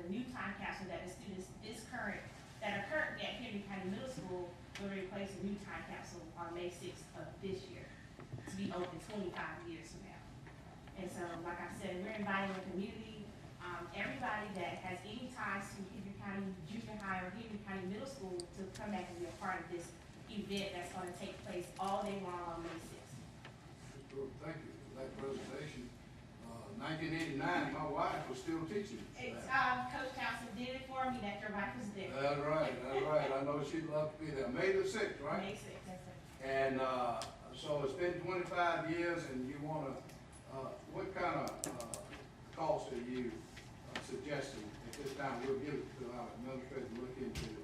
the new time capsule that the students that are currently at Henry County Middle School will replace a new time capsule on May 6th of this year to be open 25 years from now. And so, like I said, we're inviting the community, everybody that has any ties to Henry County Junior High or Henry County Middle School to come back and be a part of this event that's going to take place all day long on May 6th. Thank you for that presentation. 1989, my wife was still teaching. It's, Coach Townsend did it for me that your wife was there. That's right, that's right. I know she'd love to be there. May the 6th, right? May 6th, that's it. And so it's been 25 years, and you want to, what kind of cost are you suggesting at this time? We'll give it to our administrator to look into.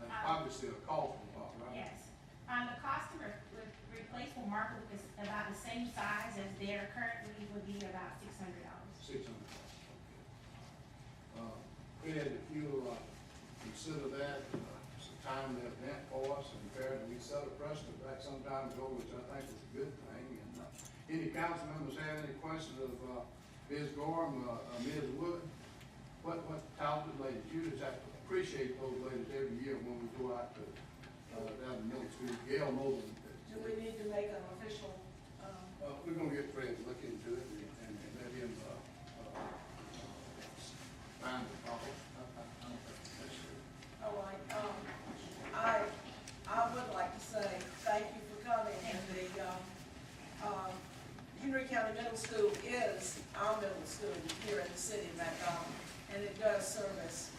Obviously, a cost involved, right? Yes. The cost to replace the marker is about the same size as there currently would be about $600. $600. Okay. Ed, if you'll consider that it's a timely event for us, and fair that we set a precedent back some time ago, which I think is a good thing. And any council members have any questions of Ms. Gorham, Ms. Wood? What talented ladies? You just have to appreciate those ladies every year when we go out to down the middle school. Gail Notti. Do we need to make an official? We're going to get Fred to look into it and let him find the problem. All right. I would like to say thank you for coming. And the Henry County Middle School is our middle school here in the city of McDonough, and it does service,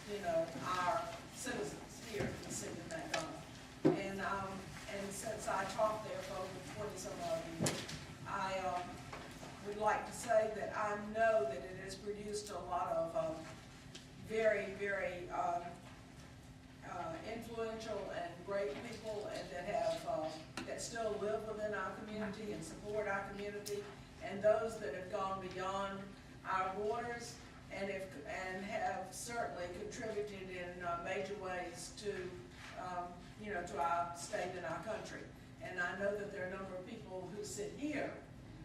our citizens here in the city of McDonough. And since I taught there for over 20-some odd years, I would like to say that I know that it has produced a lot of very, very influential and great people, and that have that still live within our community and support our community, and those that have gone beyond our borders and have certainly contributed in major ways to to our state and our country. And I know that there are a number of people who sit here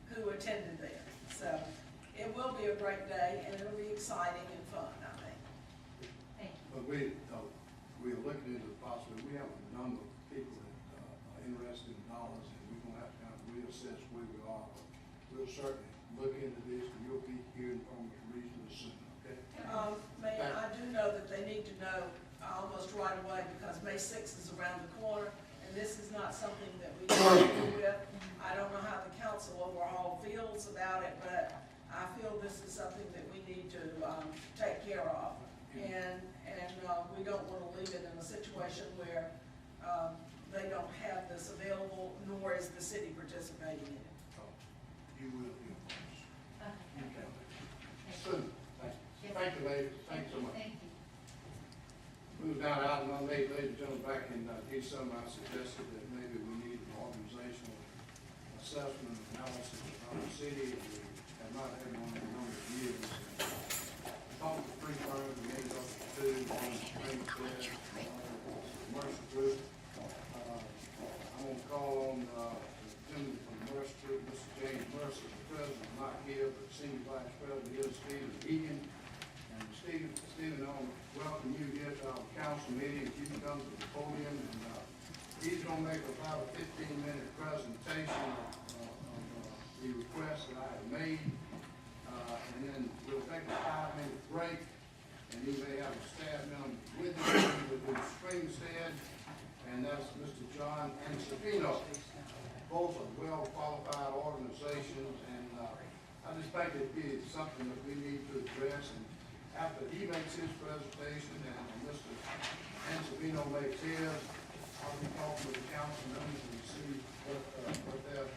who attended there. So it will be a great day, and it'll be exciting and fun, I think. Thank you. But we're looking into the possibility. We have a number of people that are interested in dollars, and we're going to have to kind of reassess where we are. But we'll certainly look into this, and you'll be hearing from us reasonably soon, okay? Mayor, I do know that they need to know almost right away, because May 6th is around the corner, and this is not something that we can deal with. I don't know how the council overall feels about it, but I feel this is something that we need to take care of. And we don't want to leave it in a situation where they don't have this available, nor is the city participating in it. You will hear from us. Okay. Soon. Thank you. Thank you, ladies. Thank you so much. Thank you. Move down to item number 8, ladies and gentlemen, back in December, I suggested that maybe we need an organizational assessment and analysis of the city. We have not had one in a number of years. Talked to 3 firms, we ended up with 2, one Springfield, Mercer Group. I'm going to call on the gentleman from Mercer Group, Mr. James Mercer, the president, not here, but senior vice president here, Stephen Egan. And Stephen, I want to welcome you here to our council meeting. If you can come to the podium, and he's going to make about a 15-minute presentation of the request that I have made. And then we'll take a 5-minute break, and he may have a staff member with him within Springstead, and that's Mr. John Ansavino. Both are well-qualified organizations, and I just think it's something that we need to address. And after he makes his presentation and Mr. Ansavino makes his, I'll be talking with the council members and see what their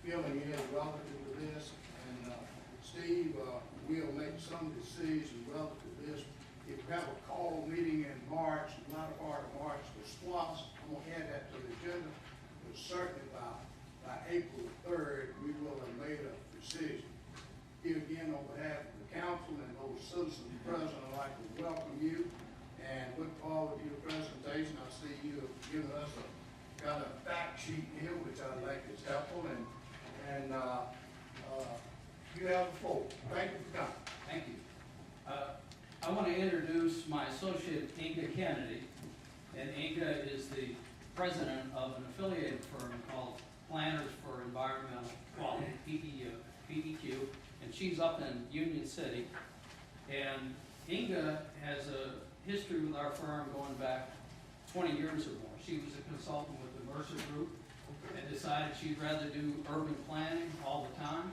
feeling is relative to this. And Steve will make some decisions relative to this. If we have a call meeting in March, the latter part of March, for SWAS, I'm going to add that to the agenda. But certainly by April 3rd, we will have made a decision. Here again, on behalf of the council and those citizens present, I'd like to welcome you and look forward to your presentation. I see you have given us got a fact sheet here, which I think is helpful, and you have the floor. Thank you for coming. Thank you. I want to introduce introduce my associate, Inga Kennedy. And Inga is the president of an affiliated firm called Planners for Environmental Quality, PEQ, and she's up in Union City. And Inga has a history with our firm going back 20 years or more. She was a consultant with the Mercer Group and decided she'd rather do urban planning all the time.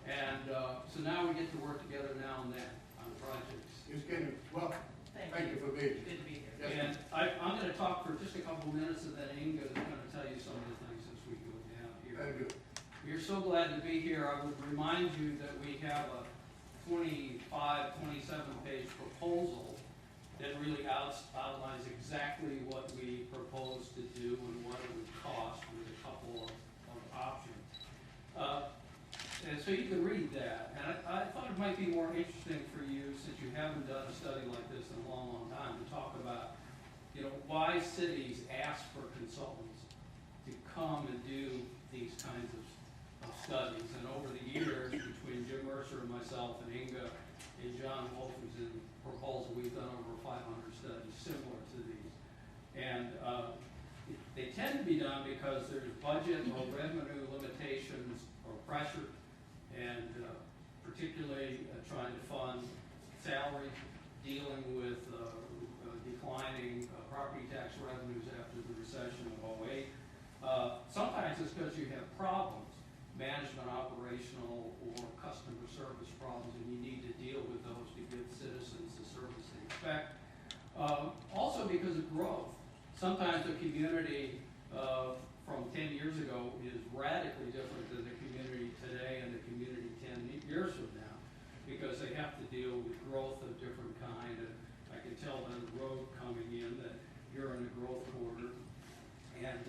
And so now we get to work together now and then on projects. Ms. Kennedy, welcome. Thank you for being here. Good to be here. Yes, And I'm going to talk for just a couple of minutes, and then Inga is going to tell you some of the things as we go down here. very good. We are so glad to be here. I would remind you that we have a 25, 27-page proposal that really outlines exactly what we propose to do and what it would cost with a couple of options. And so you can read that. And I thought it might be more interesting for you, since you haven't done a study like this in a long, long time, to talk about, you know, why cities ask for consultants to come and do these kinds of studies. And over the years, between Jim Mercer and myself and Inga and John Wolf, who's in the proposal, we've done over 500 studies similar to these. And they tend to be done because there's budget or revenue limitations or pressure, and particularly trying to fund salaries, dealing with declining property tax revenues after the recession of 2008. Sometimes it's because you have problems, management, operational, or customer service problems, and you need to deal with those to give citizens the service they expect. Also because of growth. Sometimes a community from 10 years ago is radically different than the community today and the community 10 years from now, because they have to deal with growth of different kind. And I can tell by the road coming in that you're in a growth corridor. And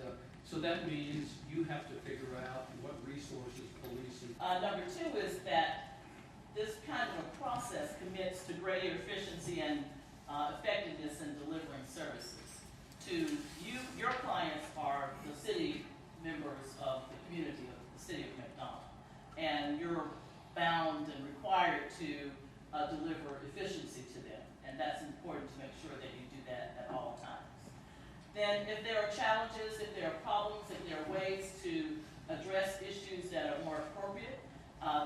so that means you have to figure out what resources police and Number two is that this kind of a process commits to greater efficiency and effectiveness in delivering services. To you, your clients are the city members of the community of the city of McDonough, and you're bound and required to deliver efficiency to them, and that's important to make sure that you do that at all times. Then if there are challenges, if there are problems, if there are ways to address issues that are more appropriate,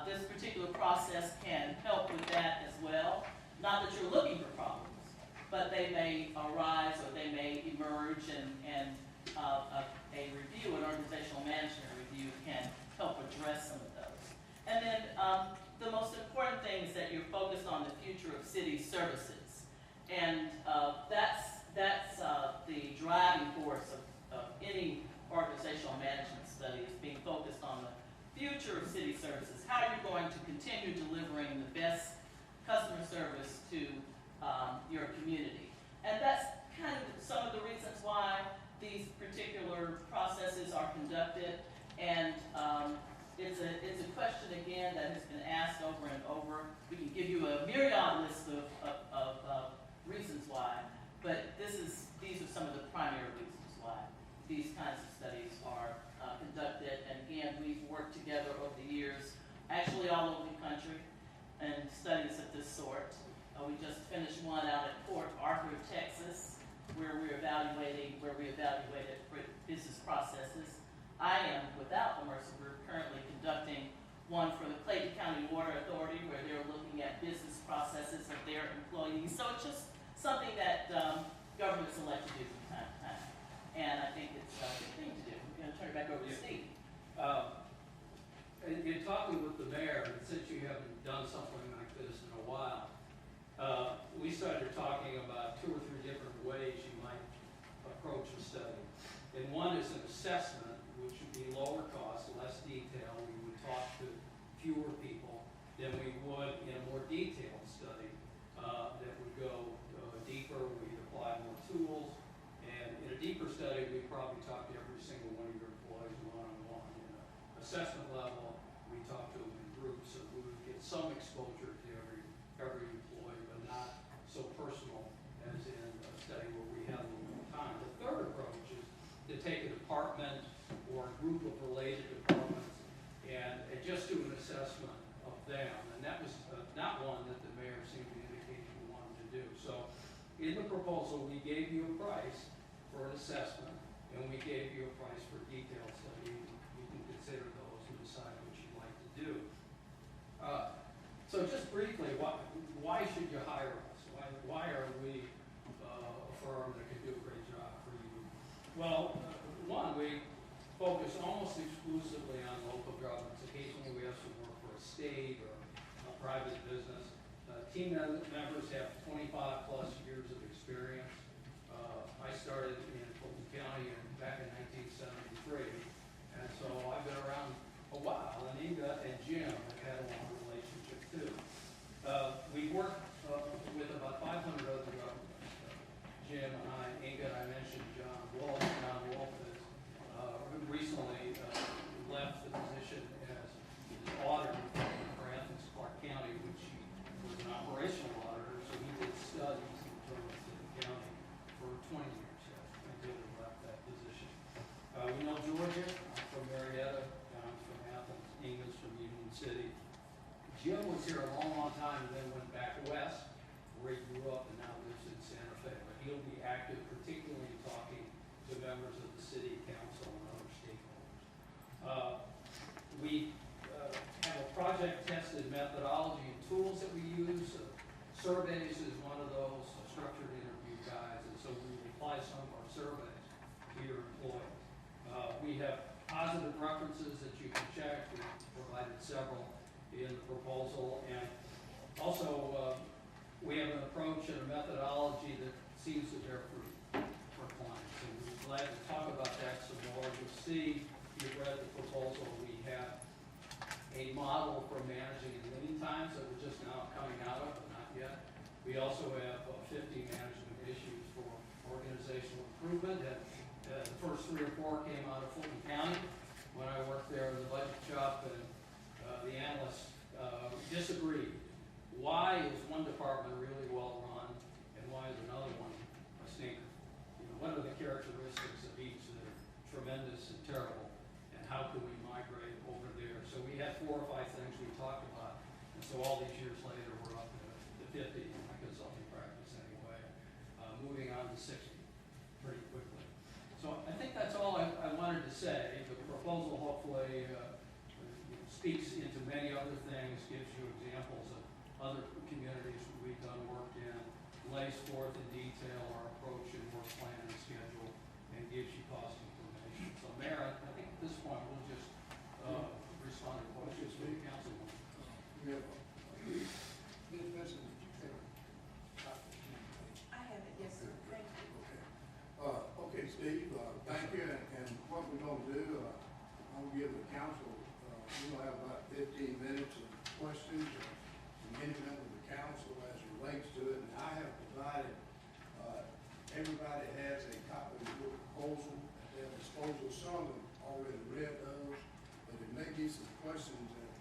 this particular process can help with that as well. Not that you're looking for problems, but they may arise or they may emerge, and a review, an organizational management review, can help address some of those. And then the most important thing is that you're focused on the future of city services. And that's the driving force of any organizational management study, is being focused on the future of city services. How are you going to continue delivering the best customer service to your community? And that's kind of some of the reasons why these particular processes are conducted. And it's a question, again, that has been asked over and over. We can give you a myriad list of reasons why, but these are some of the primary reasons why these kinds of studies are conducted. And again, we've worked together over the years, actually all over the country, and studies of this sort. We just finished one out at Port Arthur, Texas, where we evaluated business processes. I am, without the Mercer Group, currently conducting one for the Clayton County Water Authority, where they're looking at business processes of their employees. So it's just something that governments elect to do from time to time. And I think it's a good thing to do. I'm going to turn it back over to Steve. in talking with the mayor, and since you haven't done something like this in a while, we started talking about 2 or 3 different ways you might approach a study. And one is an assessment, which would be lower cost, less detail. We would talk to fewer people than we would in a more detailed study that would go deeper. We'd apply more tools. And in a deeper study, we'd probably talk to every single one of your employees one-on-one. In an assessment level, we talk to them in groups, so we would get some exposure to every employee, but not so personal as in a study where we have a little more time. The third approach is to take a department or a group of related departments and just do an assessment of them. And that was not one that the mayor seemed to indicate he wanted to do. So in the proposal, we gave you a price for an assessment, and we gave you a price for details, so you can consider those and decide what you'd like to do. So just briefly, why should you hire us? Why are we a firm that can do a great job for you? Well, one, we focus almost exclusively on local governments. Occasionally we have some work for a state or a private business. Team members have 25 plus years of experience. I started in Fulton County back in 1973, and so I've been around a while, and Inga and Jim have had a long relationship too. We work with about 500 other governments. Jim and I, Inga, I mentioned John Wolf. John Wolf has recently left the position as auditor for Athens Clark County, which he was an operational auditor, so he did studies in terms of the county for 20 years until he left that position. We know Georgia from Marietta, John's from Athens, Inga's from Union City. Jim was here a long, long time and then went back west where he grew up and now lives in Santa Fe. But he'll be active, particularly talking to members of the city council and other stakeholders. We have a project-tested methodology and tools that we use. Surveys is one of those, structured interview guides, and so we apply some of our surveys to your employees. We have positive references that you can check. We provided several in the proposal, and also we have an approach and a methodology that seems to bear fruit for clients, and we're glad to talk about that some more. You'll see, if you've read the proposal, we have a model for managing in lean times that we're just now coming out of, but not yet. We also have 50 management issues for organizational improvement, and the first 3 or 4 came out of Fulton County when I worked there in the budget shop, and the analysts disagreed. Why is one department really well run, and why is another one a stinker? What are the characteristics of each that are tremendous and terrible, and how can we migrate over there? So we had 4 or 5 things we talked about, and so all these years later, we're up to 50 in my consulting practice anyway, moving on to 60 pretty quickly. So I think that's all I wanted to say. The proposal hopefully speaks into many other things, gives you examples of other communities we've done work in, lays forth in detail our approach and work plan and schedule, and gives you cost information. So Mayor, I think at this point we'll just respond to questions from the council. I have it, yes, sir. Thank you. Okay, Steve, thank you, and what we're gonna do, I'm gonna give the council, we're gonna have about 15 minutes of questions from any member of the council as it relates to it, and I have provided, everybody has a copy of your proposal at their disposal. Some of them already read those, but there may be some questions that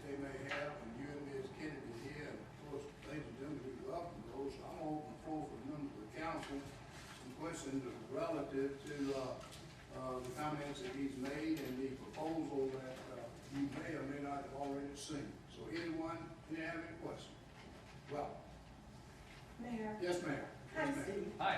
they may have, and you and Ms. Kennedy here, and of course, ladies and gentlemen, we welcome those. So I'm gonna open the floor for members of the council, some questions relative to the comments that he's made and the proposal that you may or may not have already seen. So anyone, have any questions? Well, Mayor. yes, ma'am. Hi, Yes, ma'am. Steve. Hi.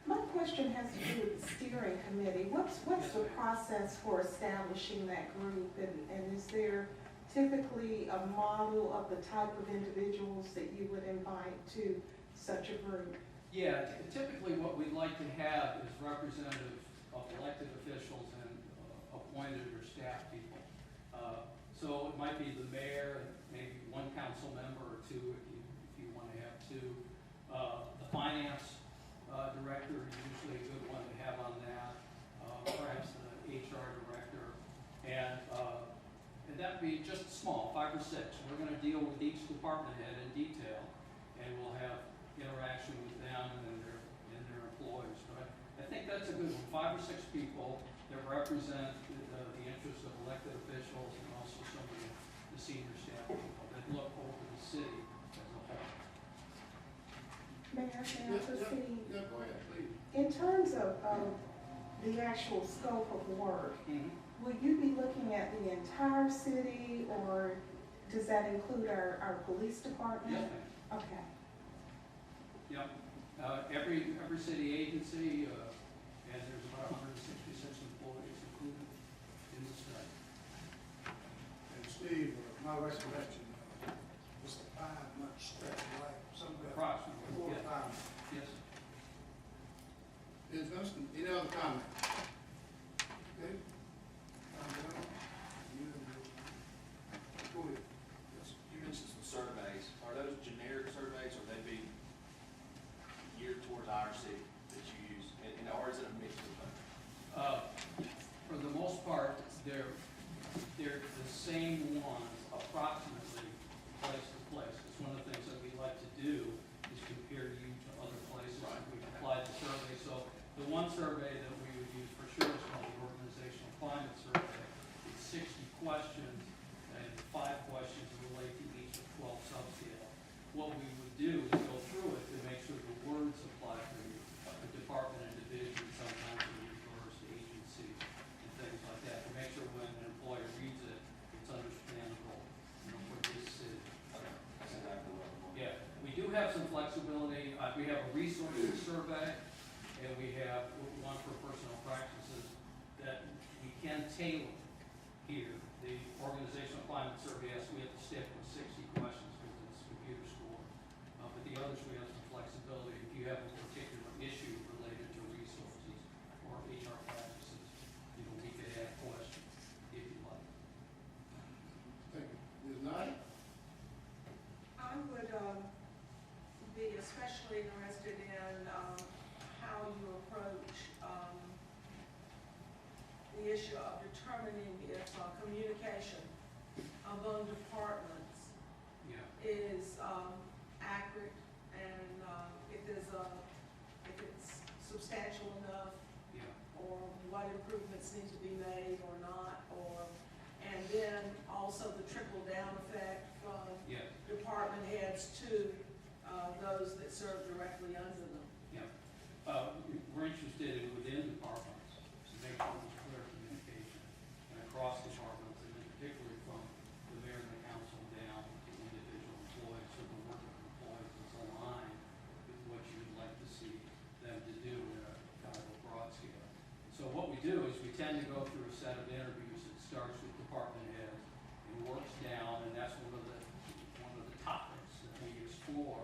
My question has to do with the steering committee. What's the process for establishing that group? And is there typically a model of the type of individuals that you would invite to such a group? Yeah, typically what we'd like to have is representatives of elected officials and appointed or staff people. So it might be the mayor, maybe 1 council member or 2 if you want to have 2. The finance director is usually a good one to have on that, perhaps the HR director, and that'd be just small, 5 or 6. We're going to deal with each department head in detail, and we'll have interaction with them and their employees. But I think that's a good one, 5 or 6 people that represent the interests of elected officials and also some of the senior staff people that look over the city as a whole. Mayor, can I proceed? Yeah, go ahead, please. In terms of the actual scope of work, will you be looking at the entire city, or does that include our police department? Yes, ma'am. Okay. Yep. Every city agency, and there's about 166 employees included in the study. And Steve, my recollection, was a 5-month stretch, like something like Approximately, 4 or yeah. 5 months. Yes. Ms. Vincent, any other comments? Okay. Go ahead. Yes. You mentioned some surveys. Are those generic surveys, or they be geared towards our city that you use? Or is it a mix of both? For the most part, they're the same ones approximately place to place. It's one of the things that we like to do is compare you to other places. Right. We've applied the survey. So the one survey that we would use for sure is called the Organizational Climate Survey. It's 60 questions, and 5 questions relate to each of 12 subscales. What we would do is go through it to make sure the words apply for you, the department and division, sometimes we reverse agency and things like that, to make sure when an employer reads it, it's understandable, for this city. Okay, that's exactly what I'm wondering. Yeah, we do have some flexibility. We have a resources survey, and we have one for personal practices that we can tailor here. The organizational climate survey, yes, we have to stick with 60 questions because it's computer score. But the others, we have some flexibility. If you have a particular issue related to resources or HR practices, we could add questions if you like. Thank you. Ms. Knight? I would be especially interested in how you approach the issue of determining if communication among departments Yeah. is accurate, and if it's substantial enough, Yeah. or what improvements need to be made or not, and then also the trickle down effect from Yeah. department heads to those that serve directly under them. We're interested in within departments to make sure there's clear communication and across departments, and then particularly from the mayor and the council down to individual employees, so the work of employees is aligned with what you would like to see them to do in a kind of a broad scale. So what we do is we tend to go through a set of interviews that starts with department heads and works down, and that's one of the topics that we explore.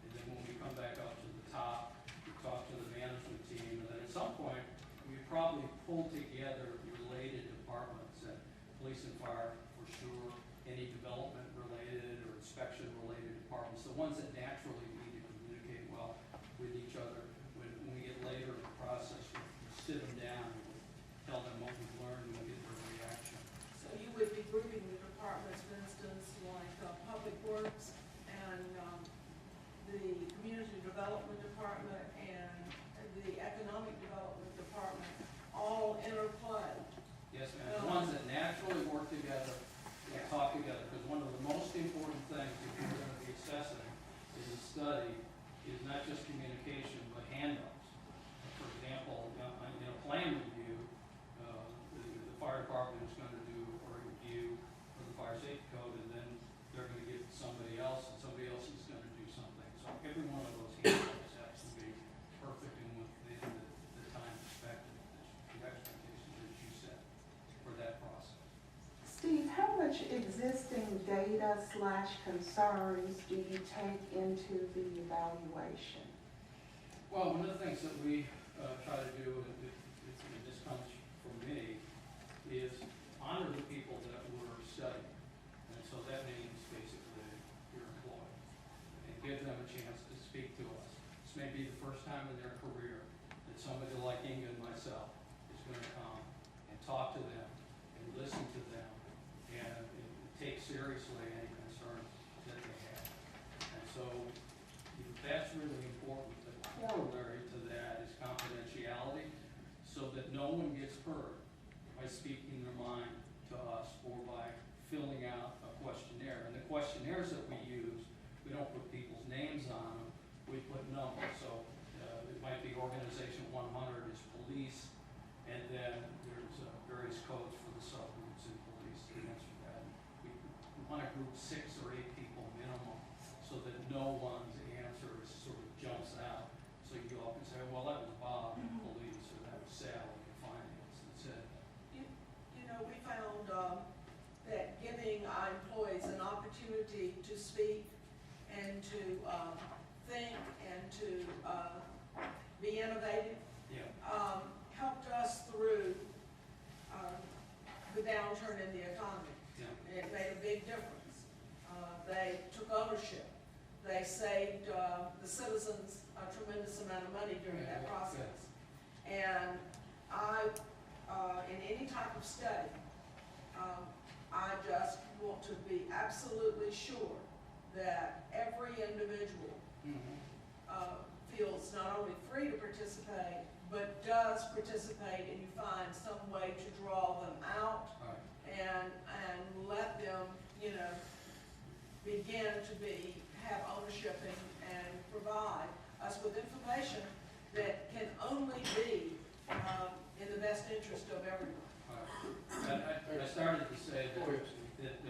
And then when we come back up to the top, we talk to the management team, and then at some point, we probably pull together related departments, and police and fire for sure, any development related or inspection related departments, the ones that naturally need to communicate well with each other. When we get later in the process, we sit them down and we tell them what we've learned and we get their reaction. So you would be grouping the departments, for instance, like Public Works and the Community Development Department and the Economic Development Department, all interplay. Yes, ma'am. The ones that naturally work together, they talk together, because one of the most important things that we're going to be assessing in the study is not just communication, but handoffs. For example, in a plan review, the fire department is going to do a review for the fire safety code, and then they're going to give it to somebody else, and somebody else is going to do something. So every one of those handoffs has to be perfect and within the time perspective, the expectations that you set for that process. Steve, how much existing data / concerns do you take into the evaluation? Well, one of the things that we try to do, and this comes from me, is honor the people that we're studying. And so that means basically your employees, and give them a chance to speak to us. This may be the first time in their career that somebody like Inga and myself is going to come and talk to them and listen to them and take seriously any concerns that they have. And so that's really important. The corollary to that is confidentiality, so that no one gets hurt by speaking their mind to us or by filling out a questionnaire. And the questionnaires that we use, we don't put people's names on them, we put numbers. So it might be organization 100 is police, and then there's various codes for the subgroups in police to answer that. We want to group 6 or 8 people minimum, so that no one's answer is sort of jumps out, and to think and to be innovative, Yeah. helped us through the downturn in the economy. Yeah. It made a big difference. They took ownership. They saved the citizens a tremendous amount of money during that process. And in any type of study, I just want to be absolutely sure that every individual feels not only free to participate, but does participate, and you find some way to draw them out and let them, begin to have ownership and provide us with information that can only be in the best interest of everyone. I started to say that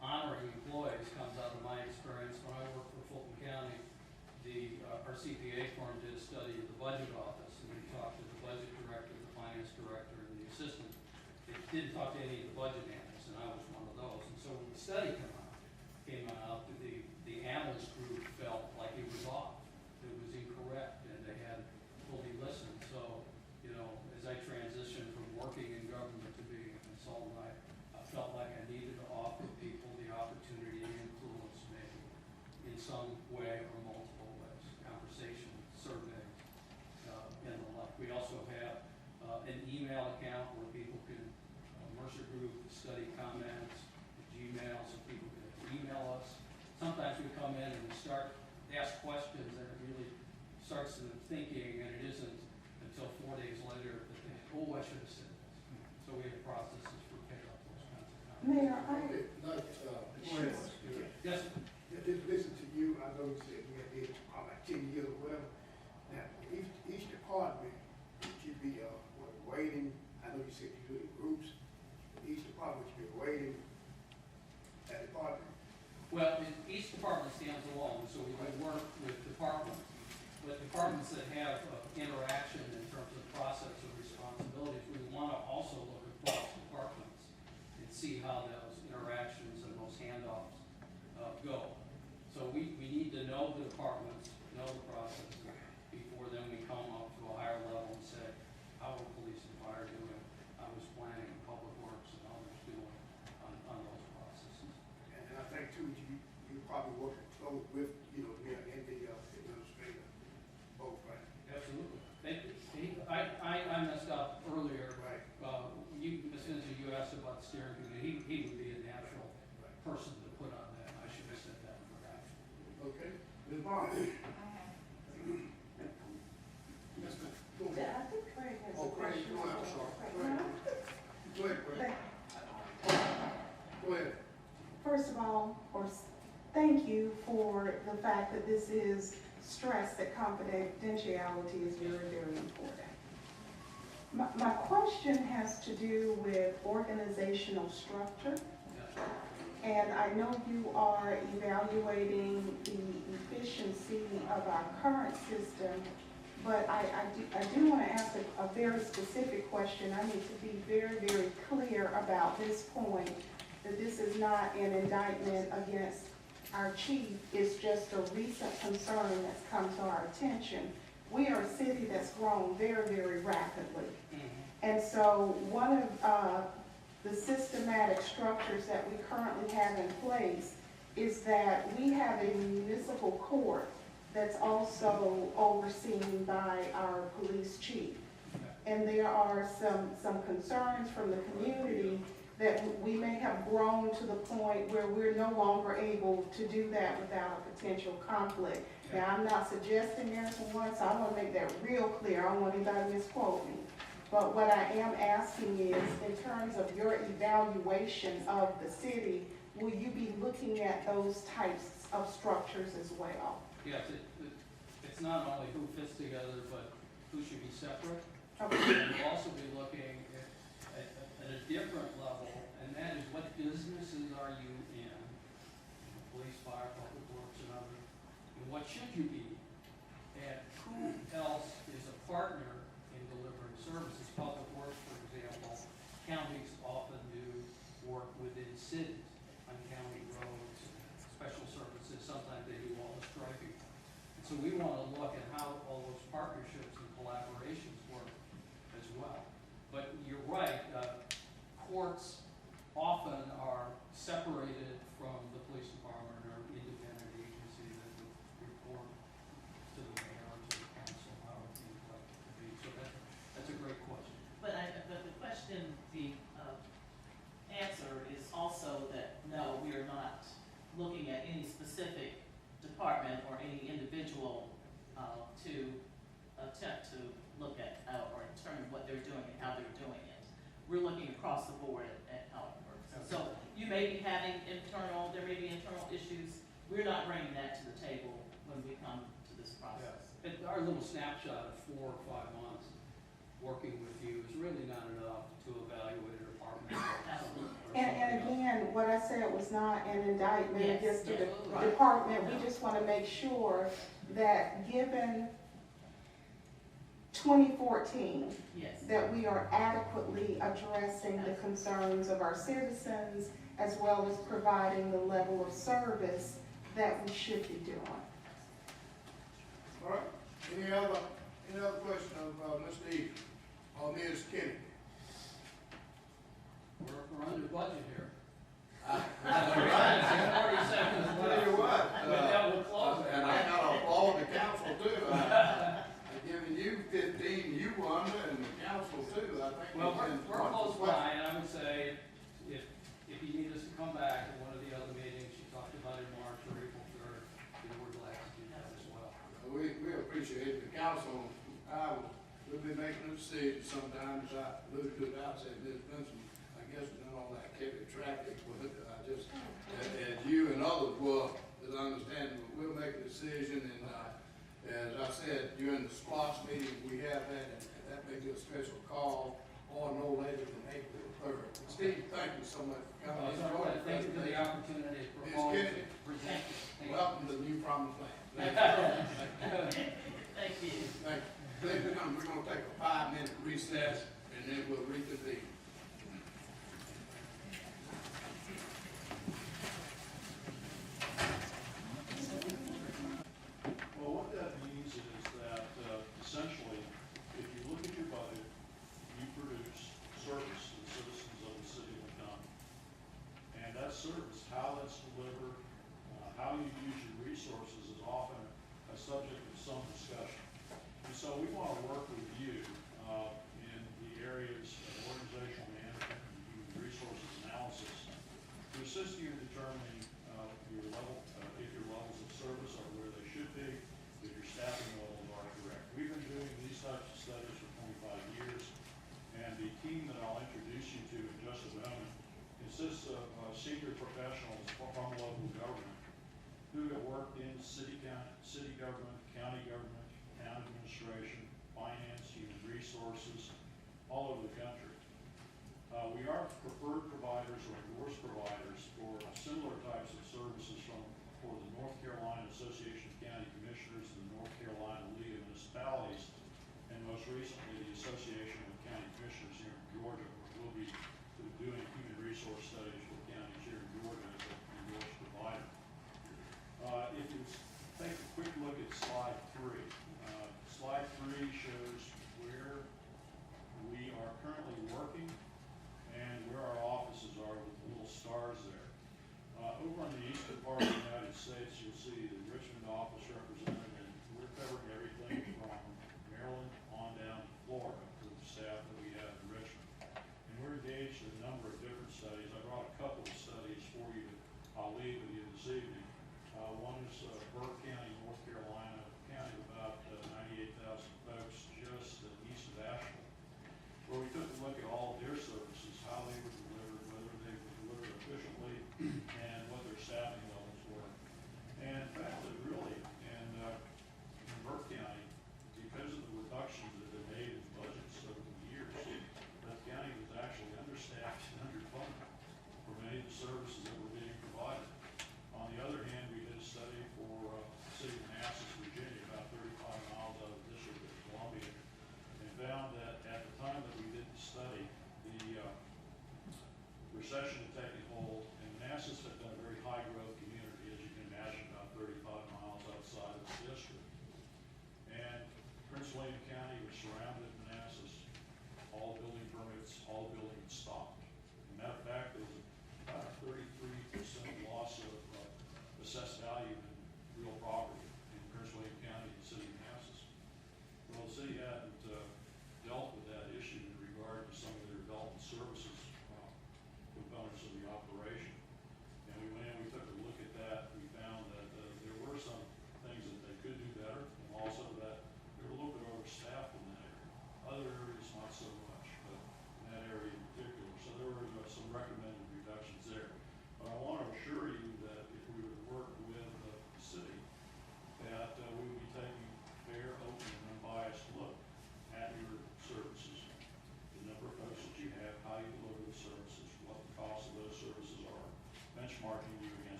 honoring employees comes out of my experience. When I worked for Fulton County, our CPA firm did a study of the budget office, and we talked to the budget director, the finance director, and the assistant. It didn't talk to any of the budget analysts, and I was one of those. And so when the study came out, the analyst group felt like it was off, it was incorrect, and they hadn't fully listened. So, as I transitioned from working in government to being a consultant, I felt like I needed to offer people the opportunity to influence me in some way or multiple ways, conversation, survey, and the like. We also have an email account where people can, Mercer Group, study comments, Gmail, so people can email us. Sometimes we come in and we ask questions, and it really starts them thinking, and it isn't until 4 days later that they, I should have said this. So we have processes for pick up those kinds of comments. Mayor, Go ahead. Yes, Just listen to you, I know you said you had been about 10 years or whatever. Now, each department should be, waiting, I know you said you do it in groups, each department should be waiting that department. well, each department stands alone, so we would work with departments. But departments that have interaction in terms of process and responsibilities, we want to also look across departments and see how those interactions and those handoffs go. So we need to know the departments, know the process, before then we come up to a higher level and say, how are police and fire doing? How is planning and public works and others doing on those processes? And I think too, you probably work close with, and the administrator, both, right? Absolutely. I messed up earlier. Right. As soon as you asked about the steering committee, he would be a natural person to put on that. I should have said that and forgot. Okay, Ms. Barnes? Yes, ma'am. Go I ahead. think Craig has a Oh, Craig, question. go ahead, I'm sorry. Go ahead, Craig. Go ahead. First of all, thank you for the fact that this is stressed, that confidentiality is very, very important. My question has to do with organizational structure. And I know you are evaluating the efficiency of our current system, but I do want to ask a very specific question. I need to be very, very clear about this point, that this is not an indictment against our chief. It's just a recent concern that's come to our attention. We are a city that's grown very, very rapidly. And so one of the systematic structures that we currently have in place is that we have a municipal court that's also overseen by our police chief. And there are some concerns from the community that we may have grown to the point where we're no longer able to do that without a potential conflict. Now, I'm not suggesting there's one, so I want to make that real clear. I don't want anybody to misquote me. But what I am asking is, in terms of your evaluation of the city, will you be looking at those types of structures as well? Yes, it's not only who fits together, but who should be separate. Okay. And we'll also be looking at a different level, and that is what businesses are you in? Police, fire, public works, and others. And what should you be? And who else is a partner in delivering services? Public works, for example, counties often do work within cities on county roads, special services. Sometimes they So we want to look at how all those partnerships and collaborations work as well. But you're right, courts often are separated from the police department or independent agency that would report to the mayor or to the council, however you'd like it to be. So that's a great question. But the question, the answer is also that, no, we are not looking at any specific department or any individual to attempt to look at or determine what they're doing and how they're doing it. We're looking across the board at how it works. So you may be having there may be internal issues. We're not bringing that to the table when we come to this process. And our little snapshot of 4 or 5 months working with you is really not enough to evaluate a department. And again, what I said was not an indictment Yes, against the yes. department. We just want to make sure that given 2014, Yes. that we are adequately addressing the concerns of our citizens as well as providing the level of service that we should be doing. All right, any other question of Mr. Eaton or Ms. Kenny? We're under budget here. 40 seconds. I'll tell you what, We're close. and I gotta applaud the council too. I've given you 15, you won, and the council too, I think. Well, it's been we're close wonderful. by, and I would say, if you need us to come back to one of the other meetings, you talked about in March or April 3rd, we're glad to do that as well. We appreciate the council. We'll be making a decision sometimes. I alluded to it outside, Ms. Vincent, I guess we're not all that heavy traffic with it. I just, as you and others will, as I understand, we'll make a decision, and as I said, during the SPLOST meeting, we have that, and that may be a special call or no later than April 3rd. Steve, thank you so much for coming. Thank you for the opportunity to Ms. propose Kennedy, and present. Thank you. welcome to the new promised land. Thank you. Thank you. We're gonna take a 5-minute recess, and then we'll reconvene. Well, what that means is that essentially, if you look at your budget, you produce service to the citizens of the city of McDonough. And that service, how that's delivered, how you use your resources is often a subject of some discussion. And so we want to work with you in the areas of organizational management and human resources analysis to assist you in determining your level, if your levels of service are where they should be, if your staffing levels are correct. We've been doing these types of studies for 25 years, and the team that I'll introduce you to in just a moment consists of senior professionals from local government who have worked in city government, county government, town administration, finance, human resources, all over the country. We are preferred providers or endorsed providers for similar types of services for the North Carolina Association of County Commissioners and the North Carolina League of Municipalities, and most recently the Association of County Commissioners here in Georgia, where we'll be doing human resource studies for counties here in Georgia as an endorsed provider. If you take a quick look at slide 3. Slide 3 shows where we are currently working and where our offices are with little stars there. Over on the eastern part of the United States, you'll see the Richmond office represented, and we're covering everything from Maryland on down to Florida for the staff that we have in Richmond. And we're engaged in a number of different studies. I brought a couple of studies for you that I'll leave with you this evening. One is Burke County, North Carolina, a county of about 98,000 folks just east of Asheville, where we took a look at all of their services, how they were delivered, whether they were delivered efficiently, and what their staffing levels were. And found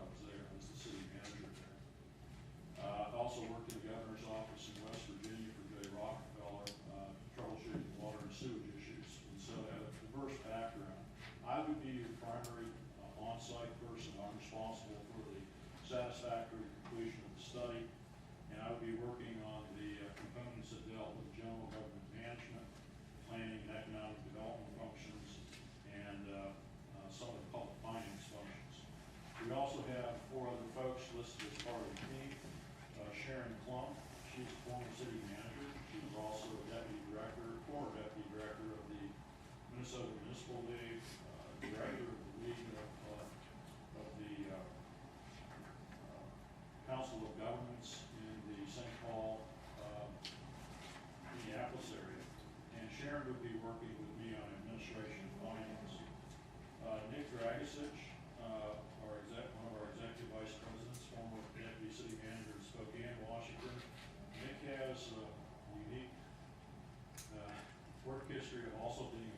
I was there, as the city manager there. I've also worked in the governor's office in West Virginia for Jay Rockefeller, troubleshooting water and sewage issues, and so I have a diverse background. I would be your primary on-site person. I'm responsible for the satisfactory completion of the study, and I would be working on the components that dealt with general government management, planning and economic development functions, and some of the public finance functions. We also have 4 other folks listed as part of the team. Sharon Klump, she's a former city manager. She was also a deputy director, former deputy director of the Minnesota Municipal League, director of the League of the Council of Governments in the St. Paul, Minneapolis area. And Sharon would be working with me on administration and finance. Nick Dragisich, one of our executive vice presidents, former deputy city manager in Spokane, Washington. Nick has a unique work history of also being